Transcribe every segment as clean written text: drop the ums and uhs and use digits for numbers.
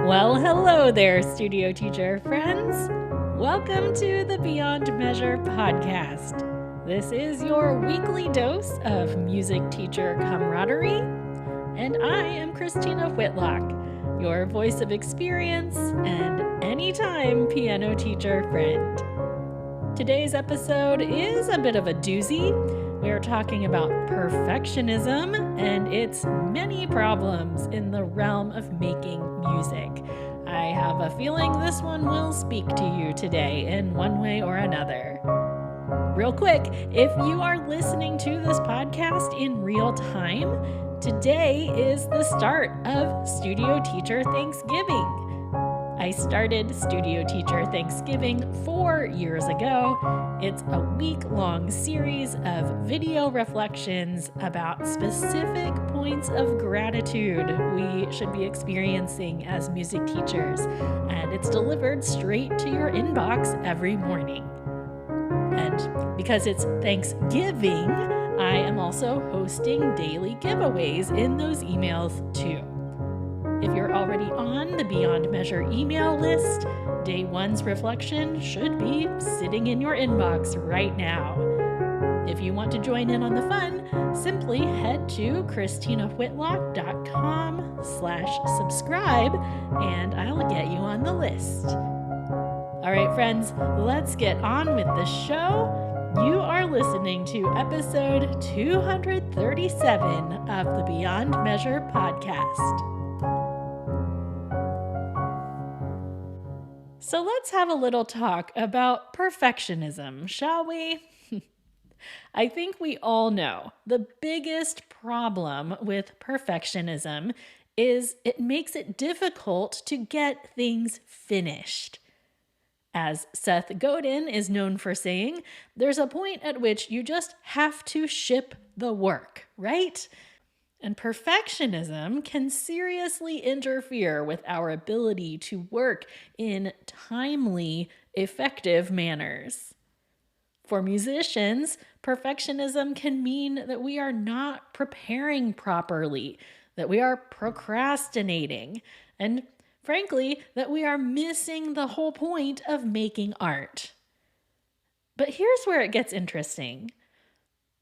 Well, hello there, studio teacher friends. Welcome to the Beyond Measure podcast. This is your weekly dose of music teacher camaraderie, and I am Christina Whitlock, your voice of experience and anytime piano teacher friend. Today's episode is a bit of a doozy. We are talking about perfectionism and its many problems in the realm of making music. I have a feeling this one will speak to you today in one way or another. Real quick, if you are listening to this podcast in real time, today is the start of Studio Teacher Thanksgiving. I started Studio Teacher Thanksgiving 4 years ago. It's a week-long series of video reflections about specific points of gratitude we should be experiencing as music teachers, and it's delivered straight to your inbox every morning. And because it's Thanksgiving, I am also hosting daily giveaways in those emails too. If you're already on the Beyond Measure email list, Day 1's reflection should be sitting in your inbox right now. If you want to join in on the fun, simply head to christinawhitlock.com/subscribe and I'll get you on the list. All right, friends, let's get on with the show. You are listening to episode 237 of the Beyond Measure podcast. So let's have a little talk about perfectionism, shall we? I think we all know the biggest problem with perfectionism is it makes it difficult to get things finished. As Seth Godin is known for saying, there's a point at which you just have to ship the work, right? And perfectionism can seriously interfere with our ability to work in timely, effective manners. For musicians, perfectionism can mean that we are not preparing properly, that we are procrastinating, and frankly, that we are missing the whole point of making art. But here's where it gets interesting.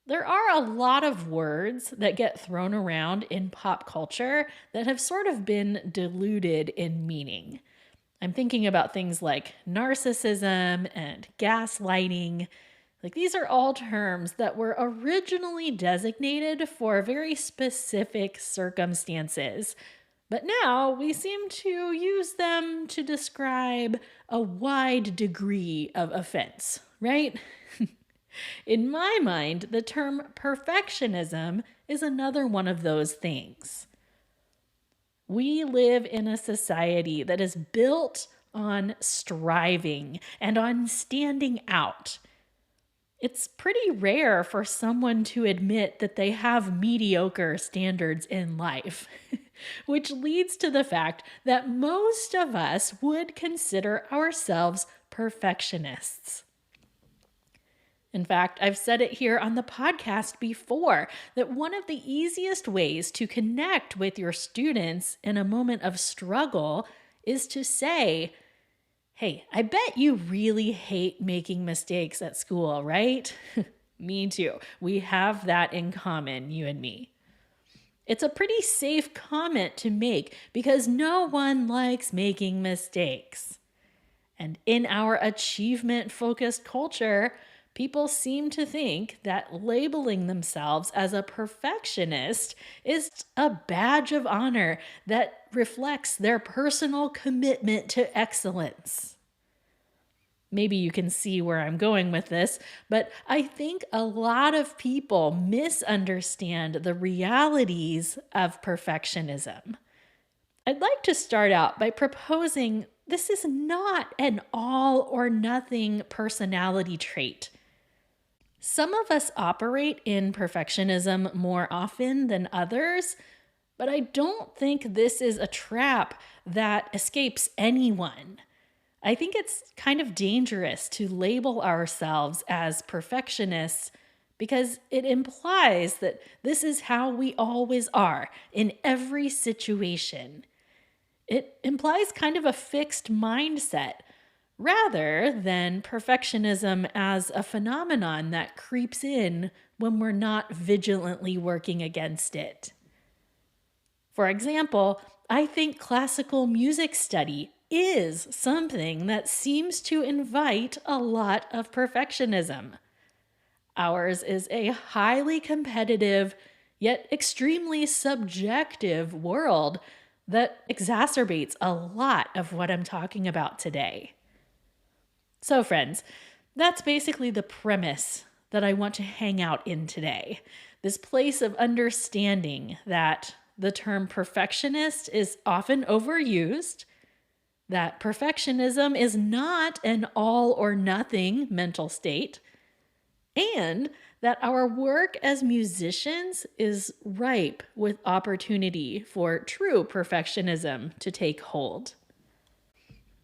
There are a lot of words that get thrown around in pop culture that have sort of been diluted in meaning. I'm thinking about things like narcissism and gaslighting. These are all terms that were originally designated for very specific circumstances. But now we seem to use them to describe a wide degree of offense, right? In my mind, the term perfectionism is another one of those things. We live in a society that is built on striving and on standing out. It's pretty rare for someone to admit that they have mediocre standards in life, which leads to the fact that most of us would consider ourselves perfectionists. In fact, I've said it here on the podcast before that one of the easiest ways to connect with your students in a moment of struggle is to say, hey, I bet you really hate making mistakes at school, right? Me too. We have that in common, you and me. It's a pretty safe comment to make because no one likes making mistakes. And in our achievement-focused culture, people seem to think that labeling themselves as a perfectionist is a badge of honor that reflects their personal commitment to excellence. Maybe you can see where I'm going with this, but I think a lot of people misunderstand the realities of perfectionism. I'd like to start out by proposing this is not an all or nothing personality trait. Some of us operate in perfectionism more often than others, but I don't think this is a trap that escapes anyone. I think it's kind of dangerous to label ourselves as perfectionists because it implies that this is how we always are in every situation. It implies kind of a fixed mindset rather than perfectionism as a phenomenon that creeps in when we're not vigilantly working against it. For example, I think classical music study is something that seems to invite a lot of perfectionism. Ours is a highly competitive, yet extremely subjective world that exacerbates a lot of what I'm talking about today. So, friends, that's basically the premise that I want to hang out in today. This place of understanding that the term perfectionist is often overused, that perfectionism is not an all or nothing mental state, and that our work as musicians is ripe with opportunity for true perfectionism to take hold.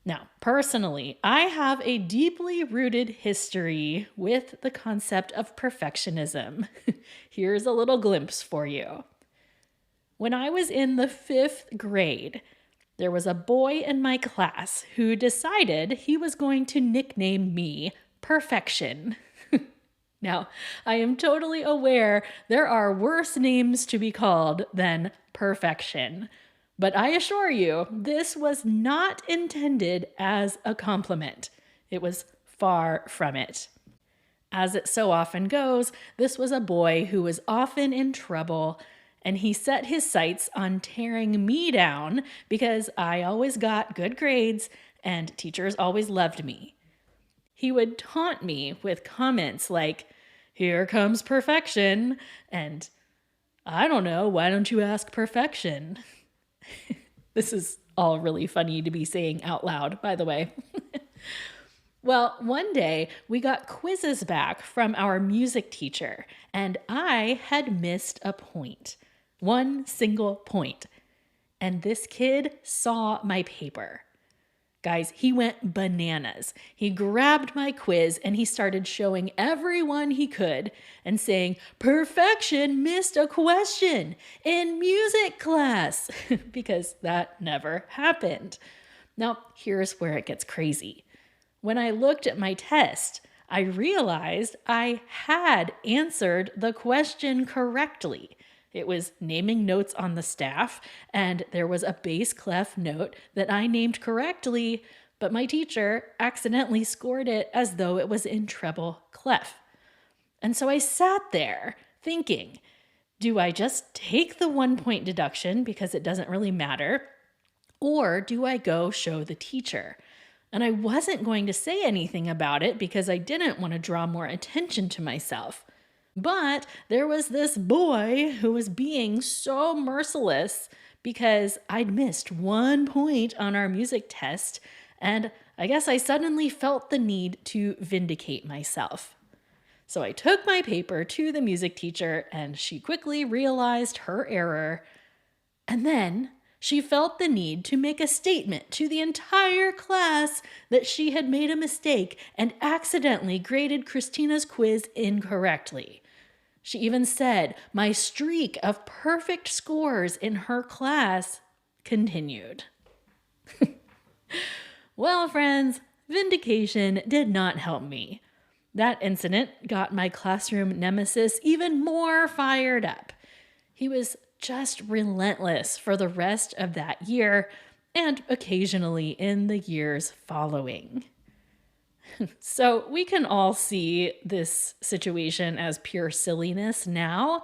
Now, personally, I have a deeply rooted history with the concept of perfectionism. Here's a little glimpse for you. When I was in the 5th grade, there was a boy in my class who decided he was going to nickname me Perfection. Now, I am totally aware there are worse names to be called than perfection. But I assure you, this was not intended as a compliment. It was far from it. As it so often goes, this was a boy who was often in trouble, and he set his sights on tearing me down because I always got good grades and teachers always loved me. He would taunt me with comments like, "Here comes perfection," and "I don't know, why don't you ask perfection?" This is all really funny to be saying out loud, by the way. Well, one day we got quizzes back from our music teacher, and I had missed a point. One single point. And this kid saw my paper. Guys, he went bananas. He grabbed my quiz and he started showing everyone he could and saying, "Perfection missed a question in music class," because that never happened. Now, here's where it gets crazy. When I looked at my test, I realized I had answered the question correctly. It was naming notes on the staff, and there was a bass clef note that I named correctly, but my teacher accidentally scored it as though it was in treble clef. And so I sat there thinking, do I just take the 1 point deduction because it doesn't really matter, or do I go show the teacher? And I wasn't going to say anything about it because I didn't want to draw more attention to myself. But there was this boy who was being so merciless because I'd missed 1 point on our music test, and I guess I suddenly felt the need to vindicate myself. So I took my paper to the music teacher, and she quickly realized her error, and then she felt the need to make a statement to the entire class that she had made a mistake and accidentally graded Christina's quiz incorrectly. She even said my streak of perfect scores in her class continued. Well, friends, vindication did not help me. That incident got my classroom nemesis even more fired up. He was just relentless for the rest of that year and occasionally in the years following. So we can all see this situation as pure silliness now,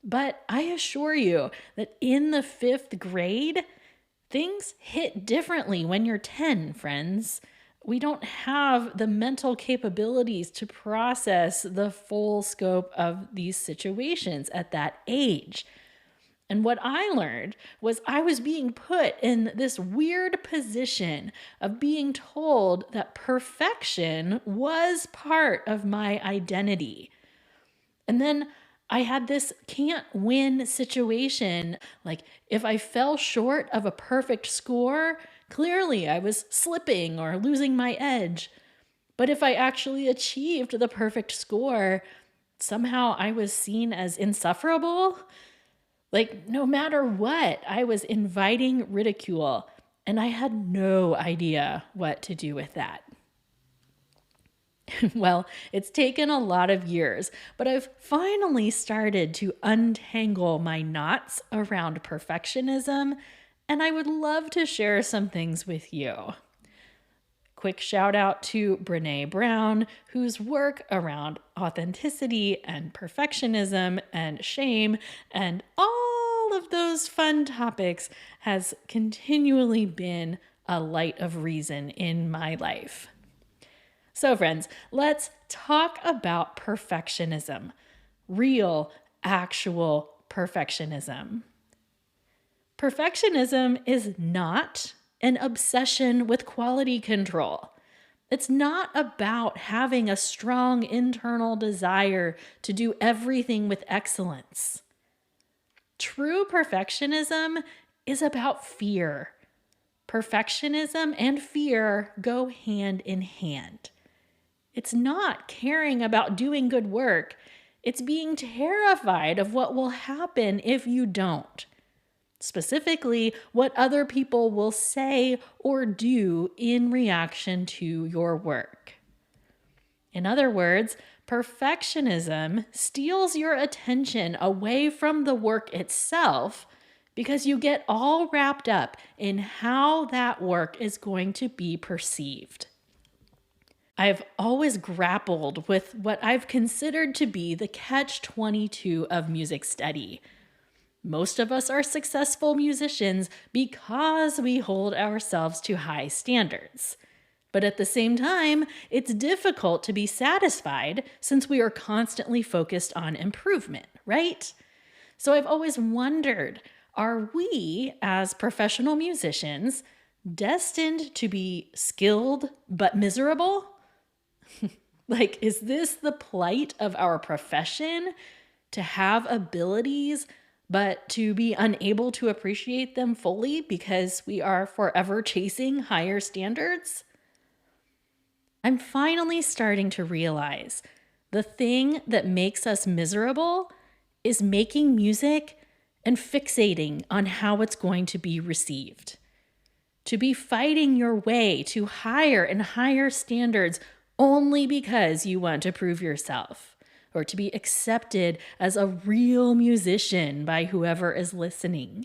but I assure you that in the 5th grade, things hit differently when you're 10, friends. We don't have the mental capabilities to process the full scope of these situations at that age. And what I learned was I was being put in this weird position of being told that perfection was part of my identity. And then I had this can't win situation. Like, if I fell short of a perfect score, clearly I was slipping or losing my edge. But if I actually achieved the perfect score, somehow I was seen as insufferable. Like, no matter what, I was inviting ridicule, and I had no idea what to do with that. Well, it's taken a lot of years, but I've finally started to untangle my knots around perfectionism, and I would love to share some things with you. Quick shout out to Brene Brown, whose work around authenticity and perfectionism and shame and all of those fun topics has continually been a light of reason in my life. So, friends, let's talk about perfectionism. Real, actual perfectionism. Perfectionism is not an obsession with quality control. It's not about having a strong internal desire to do everything with excellence. True perfectionism is about fear. Perfectionism and fear go hand in hand. It's not caring about doing good work. It's being terrified of what will happen if you don't. Specifically, what other people will say or do in reaction to your work. In other words, perfectionism steals your attention away from the work itself because you get all wrapped up in how that work is going to be perceived. I've always grappled with what I've considered to be the catch-22 of music study. Most of us are successful musicians because we hold ourselves to high standards. But at the same time, it's difficult to be satisfied since we are constantly focused on improvement, right? So I've always wondered, are we, as professional musicians, destined to be skilled but miserable? Like, is this the plight of our profession? To have abilities, but to be unable to appreciate them fully because we are forever chasing higher standards? I'm finally starting to realize the thing that makes us miserable is making music and fixating on how it's going to be received. To be fighting your way to higher and higher standards only because you want to prove yourself, or to be accepted as a real musician by whoever is listening,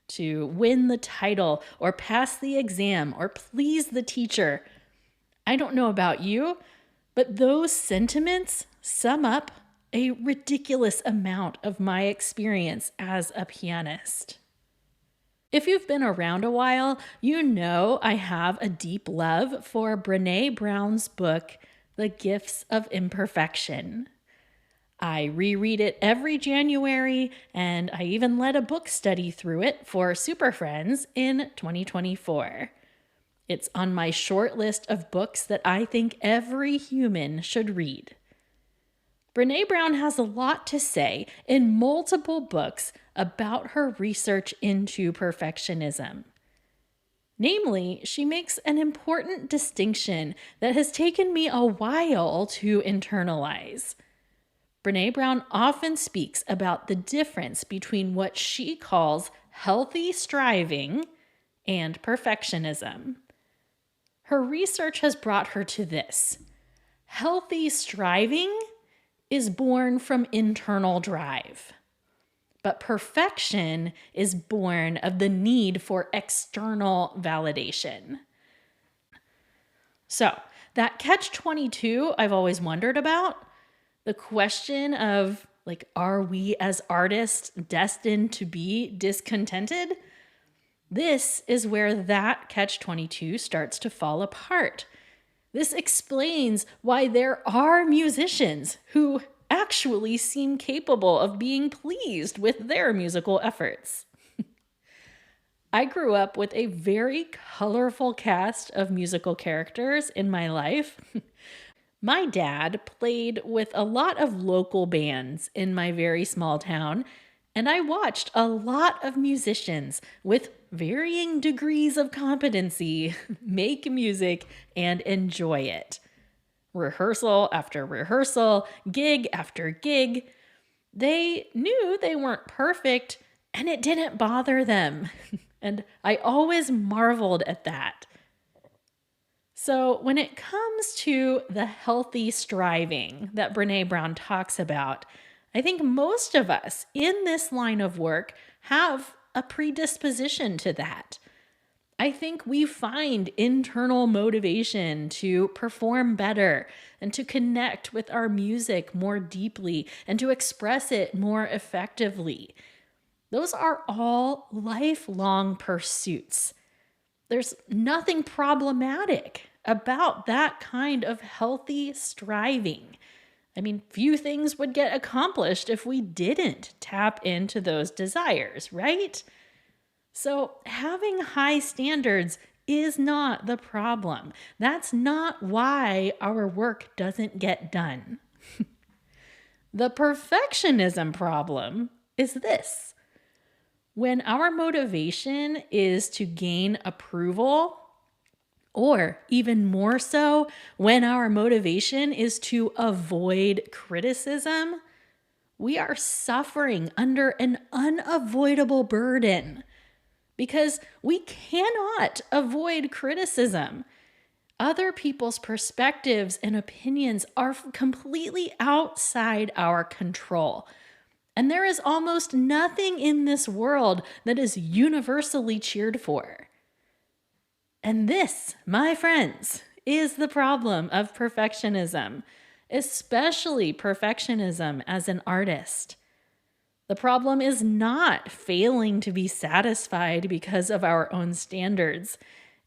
to win the title or pass the exam or please the teacher. I don't know about you, but those sentiments sum up a ridiculous amount of my experience as a pianist. If you've been around a while, you know I have a deep love for Brene Brown's book, The Gifts of Imperfection. I reread it every January, and I even led a book study through it for Super Friends in 2024. It's on my short list of books that I think every human should read. Brene Brown has a lot to say in multiple books about her research into perfectionism. Namely, she makes an important distinction that has taken me a while to internalize. Brene Brown often speaks about the difference between what she calls healthy striving and perfectionism. Her research has brought her to this. Healthy striving is born from internal drive, but perfection is born of the need for external validation. So, that catch-22 I've always wondered about, the question of, are we as artists destined to be discontented? This is where that catch-22 starts to fall apart. This explains why there are musicians who actually seem capable of being pleased with their musical efforts. I grew up with a very colorful cast of musical characters in my life. My dad played with a lot of local bands in my very small town, and I watched a lot of musicians with varying degrees of competency make music and enjoy it. Rehearsal after rehearsal, gig after gig. They knew they weren't perfect, and it didn't bother them. And I always marveled at that. So, when it comes to the healthy striving that Brene Brown talks about, I think most of us in this line of work have a predisposition to that. I think we find internal motivation to perform better and to connect with our music more deeply and to express it more effectively. Those are all lifelong pursuits. There's nothing problematic about that kind of healthy striving. I mean, few things would get accomplished if we didn't tap into those desires, right? So, having high standards is not the problem. That's not why our work doesn't get done. The perfectionism problem is this: when our motivation is to gain approval, or even more so, when our motivation is to avoid criticism, we are suffering under an unavoidable burden because we cannot avoid criticism. Other people's perspectives and opinions are completely outside our control. And there is almost nothing in this world that is universally cheered for. And this, my friends, is the problem of perfectionism, especially perfectionism as an artist. The problem is not failing to be satisfied because of our own standards.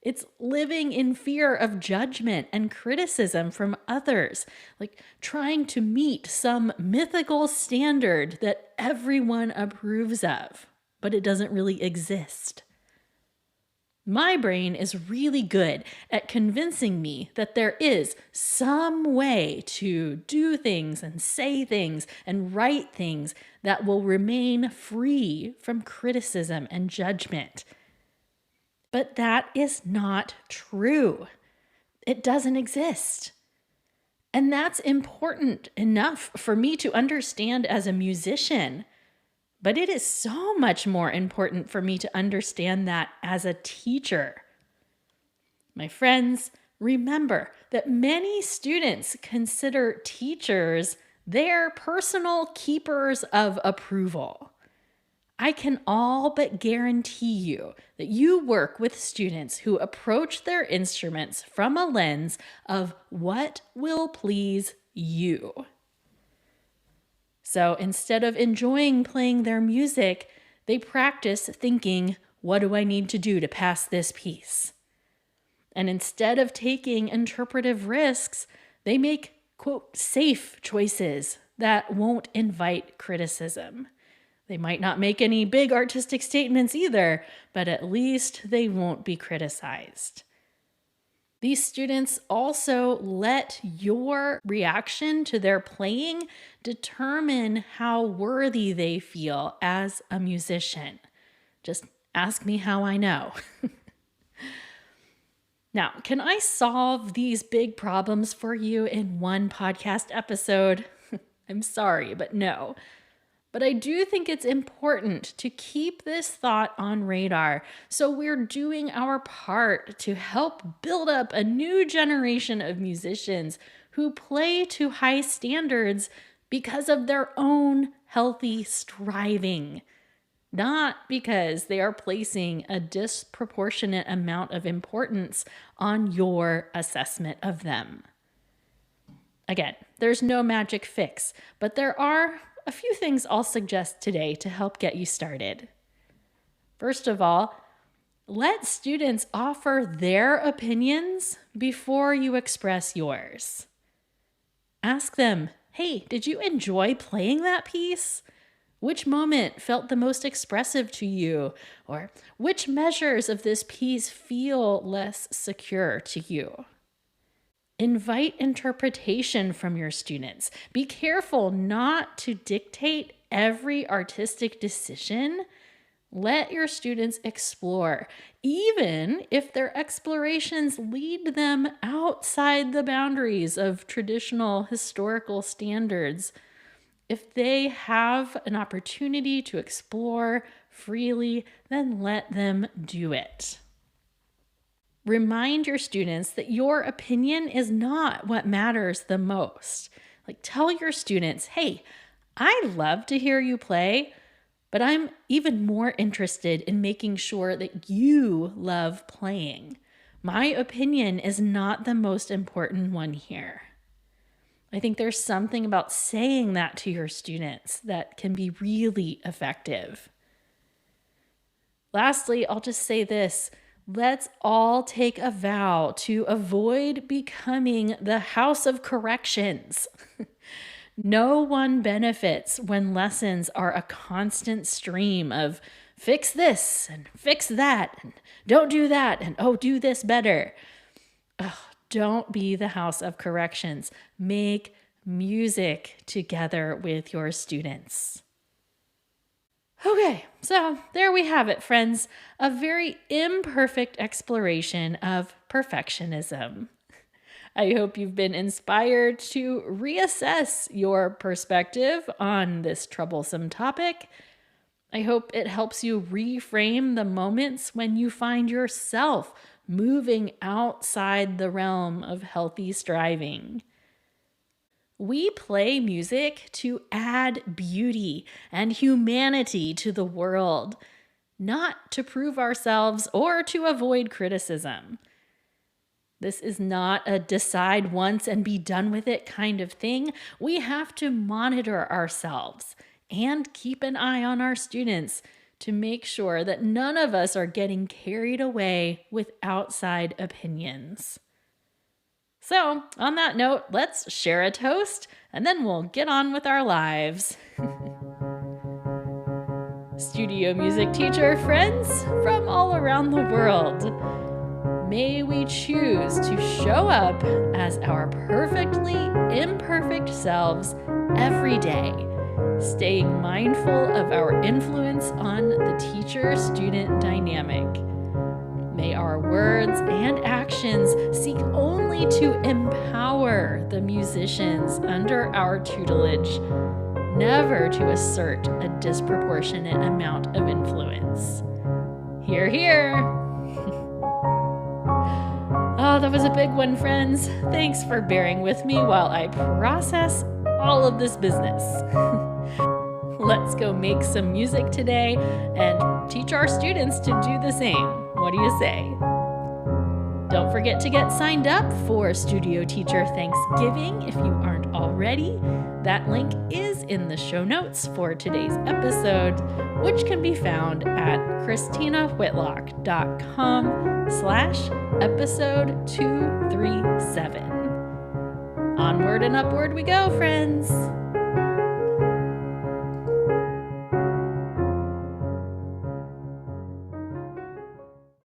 It's living in fear of judgment and criticism from others, like trying to meet some mythical standard that everyone approves of, but it doesn't really exist. My brain is really good at convincing me that there is some way to do things and say things and write things that will remain free from criticism and judgment. But that is not true. It doesn't exist. And that's important enough for me to understand as a musician. But it is so much more important for me to understand that as a teacher. My friends, remember that many students consider teachers their personal keepers of approval. I can all but guarantee you that you work with students who approach their instruments from a lens of what will please you. So instead of enjoying playing their music, they practice thinking, what do I need to do to pass this piece? And instead of taking interpretive risks, they make, quote, safe choices that won't invite criticism. They might not make any big artistic statements either, but at least they won't be criticized. These students also let your reaction to their playing determine how worthy they feel as a musician. Just ask me how I know. Now, can I solve these big problems for you in one podcast episode? I'm sorry, but no. But I do think it's important to keep this thought on radar so we're doing our part to help build up a new generation of musicians who play to high standards because of their own healthy striving, not because they are placing a disproportionate amount of importance on your assessment of them. Again, there's no magic fix, but there are a few things I'll suggest today to help get you started. First of all, let students offer their opinions before you express yours. Ask them, hey, did you enjoy playing that piece? Which moment felt the most expressive to you? Or which measures of this piece feel less secure to you? Invite interpretation from your students. Be careful not to dictate every artistic decision. Let your students explore, even if their explorations lead them outside the boundaries of traditional historical standards. If they have an opportunity to explore freely, then let them do it. Remind your students that your opinion is not what matters the most. Tell your students, hey, I love to hear you play, but I'm even more interested in making sure that you love playing. My opinion is not the most important one here. I think there's something about saying that to your students that can be really effective. Lastly, I'll just say this. Let's all take a vow to avoid becoming the house of corrections. No one benefits when lessons are a constant stream of fix this and fix that and don't do that and oh, do this better. Don't be the house of corrections. Make music together with your students. Okay, so there we have it, friends. A very imperfect exploration of perfectionism. I hope you've been inspired to reassess your perspective on this troublesome topic. I hope it helps you reframe the moments when you find yourself moving outside the realm of healthy striving. We play music to add beauty and humanity to the world, not to prove ourselves or to avoid criticism. This is not a decide once and be done with it kind of thing. We have to monitor ourselves and keep an eye on our students to make sure that none of us are getting carried away with outside opinions. So, on that note, let's share a toast and then we'll get on with our lives. Studio music teacher friends from all around the world, may we choose to show up as our perfectly imperfect selves every day, staying mindful of our influence on the teacher-student dynamic. May our words and actions seek only to empower the musicians under our tutelage, never to assert a disproportionate amount of influence. Hear, hear! Oh, that was a big one, friends. Thanks for bearing with me while I process all of this business. Let's go make some music today and teach our students to do the same. What do you say? Don't forget to get signed up for Studio Teacher Thanksgiving if you aren't already. That link is in the show notes for today's episode, which can be found at christinawhitlock.com/episode 237. Onward and upward we go, friends.